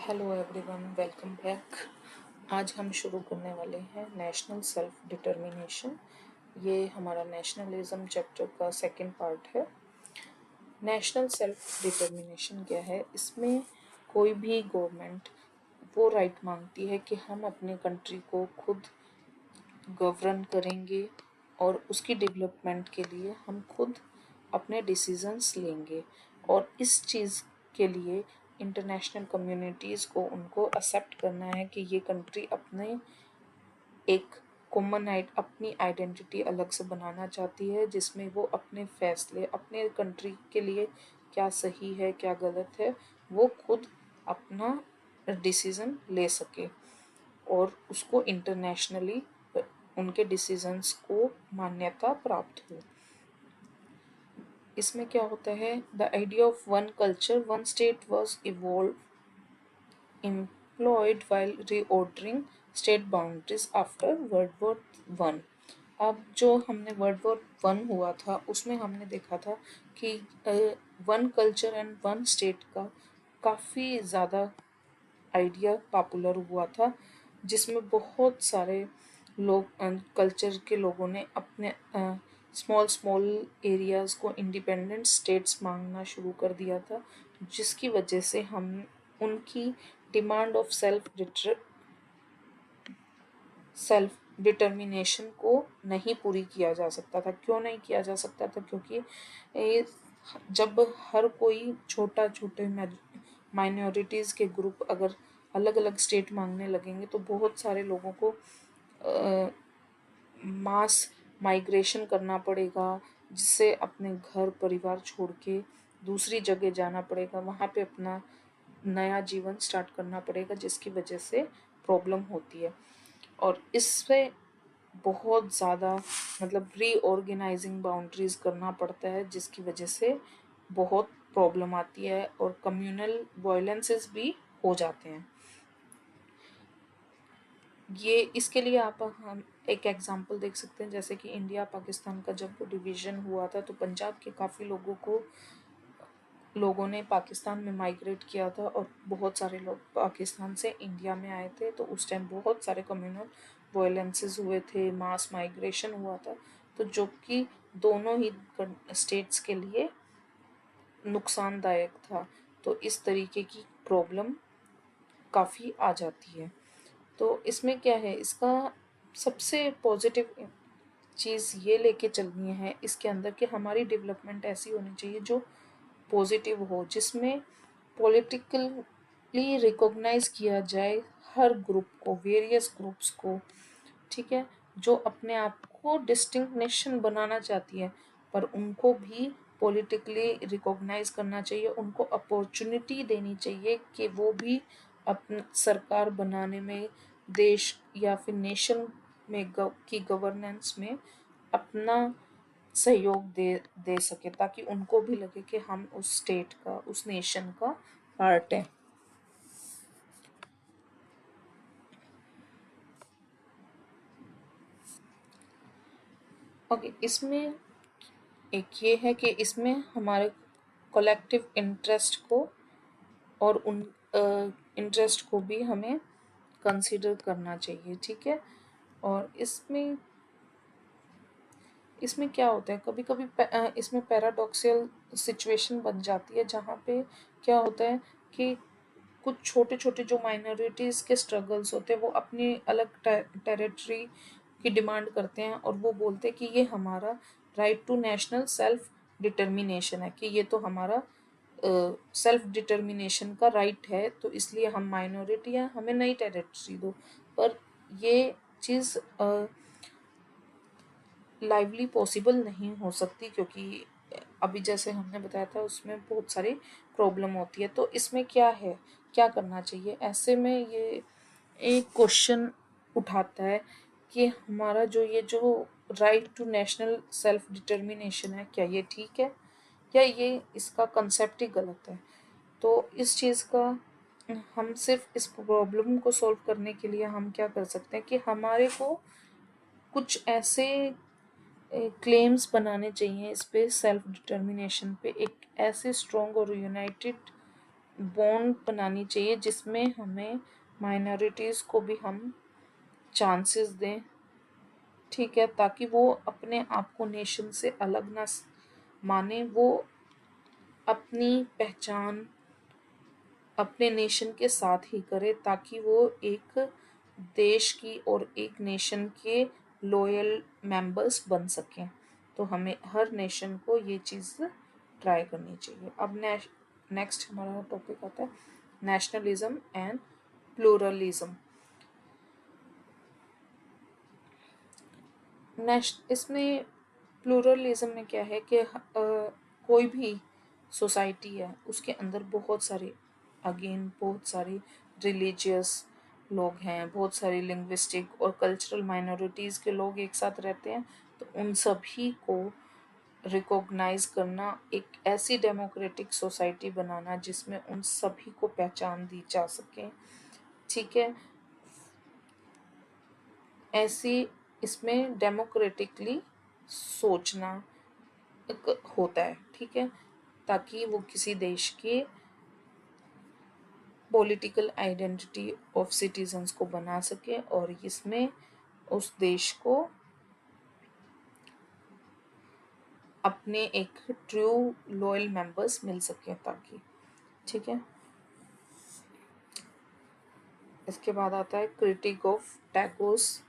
Hello everyone, welcome back. आज हम शुरू करने वाले हैं नेशनल सेल्फ डिटर्मिनेशन। ये हमारा नेशनलिज्म चैप्टर का सेकंड पार्ट है। नेशनल सेल्फ डिटर्मिनेशन क्या है? इसमें कोई भी गवर्नमेंट वो राइट मांगती है कि हम अपने कंट्री को खुद गवर्न करेंगे और उसकी डेवलपमेंट के लिए हम खुद अपने डिसीजंस लेंगे। और इस चीज़ के लिए इंटरनेशनल कम्युनिटीज़ को उनको एक्सेप्ट करना है कि ये कंट्री अपने एक कॉमन अपनी आइडेंटिटी अलग से बनाना चाहती है, जिसमें वो अपने फैसले अपने कंट्री के लिए क्या सही है क्या गलत है वो खुद अपना डिसीज़न ले सके और उसको इंटरनेशनली उनके डिसीजंस को मान्यता प्राप्त हो। इसमें क्या होता है? The idea of one culture one state was evolve employed while reordering state boundaries after World War one. अब जो हमने वर्ल्ड वॉर वन हुआ था उसमें हमने देखा था कि one culture and one state का काफ़ी ज़्यादा आइडिया पॉपुलर हुआ था, जिसमें बहुत सारे लोग कल्चर के लोगों ने अपने स्मॉल स्मॉल एरियाज़ को इंडिपेंडेंट स्टेट्स मांगना शुरू कर दिया था, जिसकी वजह से हम उनकी डिमांड ऑफ सेल्फ डिटर्मिनेशन को नहीं पूरी किया जा सकता था। क्यों नहीं किया जा सकता था? क्योंकि जब हर कोई छोटे माइनॉरिटीज़ के ग्रुप अगर अलग अलग स्टेट मांगने लगेंगे तो बहुत सारे लोगों को मास माइग्रेशन करना पड़ेगा, जिससे अपने घर परिवार छोड़ के दूसरी जगह जाना पड़ेगा, वहाँ पे अपना नया जीवन स्टार्ट करना पड़ेगा, जिसकी वजह से प्रॉब्लम होती है। और इससे बहुत ज़्यादा रीऑर्गेनाइजिंग बाउंड्रीज करना पड़ता है, जिसकी वजह से बहुत प्रॉब्लम आती है और कम्युनल वायलेंसेस भी हो जाते हैं। ये इसके लिए हम एक एग्जांपल देख सकते हैं, जैसे कि इंडिया पाकिस्तान का जब डिवीज़न हुआ था तो पंजाब के काफ़ी लोगों ने पाकिस्तान में माइग्रेट किया था और बहुत सारे लोग पाकिस्तान से इंडिया में आए थे। तो उस टाइम बहुत सारे कम्युनल वायलेंसेस हुए थे, मास माइग्रेशन हुआ था, तो जो कि दोनों ही स्टेट्स के लिए नुकसानदायक था। तो इस तरीके की प्रॉब्लम काफ़ी आ जाती है। तो इसमें क्या है, इसका सबसे पॉजिटिव चीज़ ये लेके चलनी है इसके अंदर कि हमारी डेवलपमेंट ऐसी होनी चाहिए जो पॉजिटिव हो, जिसमें पॉलिटिकली रिकॉग्नाइज किया जाए हर ग्रुप को, वेरियस ग्रुप्स को, ठीक है, जो अपने आप को डिस्टिंक्ट नेशन बनाना चाहती है, पर उनको भी पॉलिटिकली रिकॉग्नाइज करना चाहिए, उनको अपॉर्चुनिटी देनी चाहिए कि वो भी अपनी सरकार बनाने में, देश या फिर नेशन में की गवर्नेंस में अपना सहयोग दे सके, ताकि उनको भी लगे कि हम उस स्टेट का, उस नेशन का पार्ट है। ओके, इसमें एक ये है कि इसमें हमारे कलेक्टिव इंटरेस्ट को और उन इंटरेस्ट को भी हमें कंसीडर करना चाहिए, ठीक है। और इसमें क्या होता है, कभी कभी इसमें पैराडॉक्सियल सिचुएशन बन जाती है, जहाँ पे क्या होता है कि कुछ छोटे छोटे जो माइनॉरिटीज़ के स्ट्रगल्स होते हैं वो अपनी अलग टेरिटरी की डिमांड करते हैं, और वो बोलते हैं कि ये हमारा right to national self determination है, कि ये तो हमारा सेल्फ डिटर्मिनेशन का राइट है, तो इसलिए हम माइनॉरिटी हैं, हमें नई टेरिटरी दो। पर ये चीज़ लाइवली पॉसिबल नहीं हो सकती, क्योंकि अभी जैसे हमने बताया था उसमें बहुत सारी प्रॉब्लम होती है। तो इसमें क्या है, क्या करना चाहिए ऐसे में? ये एक क्वेश्चन उठाता है कि हमारा जो right to national self determination है, क्या ये ठीक है या ये इसका कंसेप्ट ही गलत है। तो इस चीज़ का हम सिर्फ इस प्रॉब्लम को सॉल्व करने के लिए हम क्या कर सकते हैं कि हमारे को कुछ ऐसे क्लेम्स बनाने चाहिए इस पे, सेल्फ डिटर्मिनेशन पे, एक ऐसे स्ट्रॉन्ग और यूनाइटेड बॉन्ड बनानी चाहिए जिसमें हमें माइनॉरिटीज़ को भी हम चांसेस दें, ठीक है, ताकि वो अपने आप को नेशन से अलग ना माने, वो अपनी पहचान अपने नेशन के साथ ही करे, ताकि वो एक देश की और एक नेशन के लॉयल मेंबर्स बन सकें। तो हमें हर नेशन को ये चीज़ ट्राई करनी चाहिए। अब नेक्स्ट हमारा टॉपिक आता है नेशनलिज्म एंड प्लूरलिज्म। इसमें प्लूरलिज्म में क्या है कि कोई भी सोसाइटी है उसके अंदर बहुत सारे रिलीजियस लोग हैं, बहुत सारी लिंग्विस्टिक और कल्चरल माइनॉरिटीज़ के लोग एक साथ रहते हैं। तो उन सभी को रिकॉग्नाइज करना, एक ऐसी डेमोक्रेटिक सोसाइटी बनाना जिसमें उन सभी को पहचान दी जा सके, ठीक है, ऐसी इसमें डेमोक्रेटिकली सोचना होता है, ठीक है, ताकि वो किसी देश के पॉलिटिकल आइडेंटिटी ऑफ सिटीजन्स को बना सके और इसमें उस देश को अपने एक ट्रू लॉयल मेंबर्स मिल सके, ताकि, ठीक है। इसके बाद आता है क्रिटिक ऑफ टैगोर्स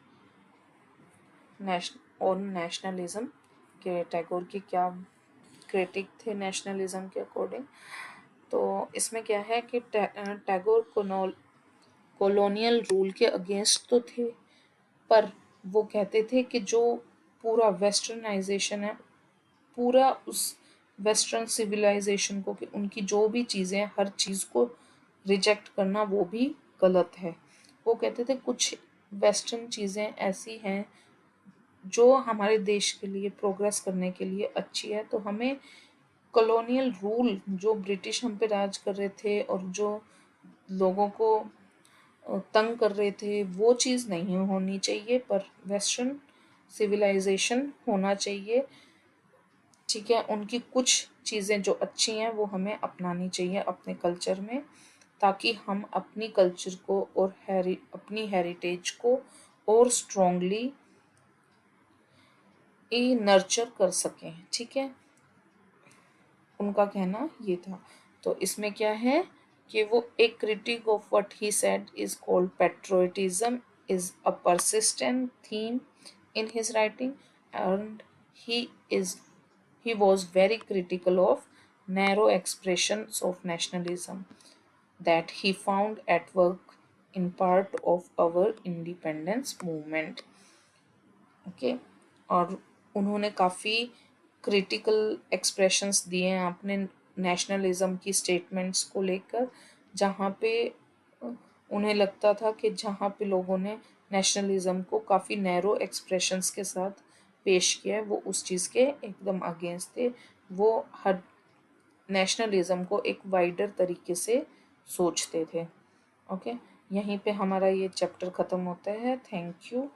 नेशनलिज्म के टैगोर के क्या क्रिटिक थे नेशनलिज्म के अकॉर्डिंग। तो इसमें क्या है कि टैगोर कॉलोनियल रूल के अगेंस्ट तो थे, पर वो कहते थे कि जो पूरा वेस्टर्नाइजेशन है, पूरा उस वेस्टर्न सिविलाइजेशन को, कि उनकी जो भी चीज़ें, हर चीज़ को रिजेक्ट करना वो भी गलत है। वो कहते थे कुछ वेस्टर्न चीज़ें ऐसी हैं जो हमारे देश के लिए प्रोग्रेस करने के लिए अच्छी है, तो हमें कॉलोनियल रूल जो ब्रिटिश हम पे राज कर रहे थे और जो लोगों को तंग कर रहे थे वो चीज़ नहीं होनी चाहिए, पर वेस्टर्न सिविलाइजेशन होना चाहिए, ठीक है। उनकी कुछ चीज़ें जो अच्छी हैं वो हमें अपनानी चाहिए अपने कल्चर में, ताकि हम अपनी कल्चर को और अपनी हेरिटेज को और स्ट्रॉन्गली नर्चर कर सकें, ठीक है। उनका कहना ये था। तो इसमें क्या है कि वो एक critic of what he said is called patriotism is a persistent theme in his writing, and he was very critical of narrow expressions of nationalism that he found at work in part of our independence movement, okay. और उन्होंने काफ़ी critical expressions दिए हैं अपने nationalism की statements को लेकर, जहाँ पे उन्हें लगता था कि जहाँ पे लोगों ने नेशनलिज्म को काफ़ी नैरो एक्सप्रेशंस के साथ पेश किया है वो उस चीज़ के एकदम अगेंस्ट थे। वो हर नेशनलिज्म को एक वाइडर तरीके से सोचते थे, ओके। यहीं पे हमारा ये चैप्टर ख़त्म होता है। Thank you.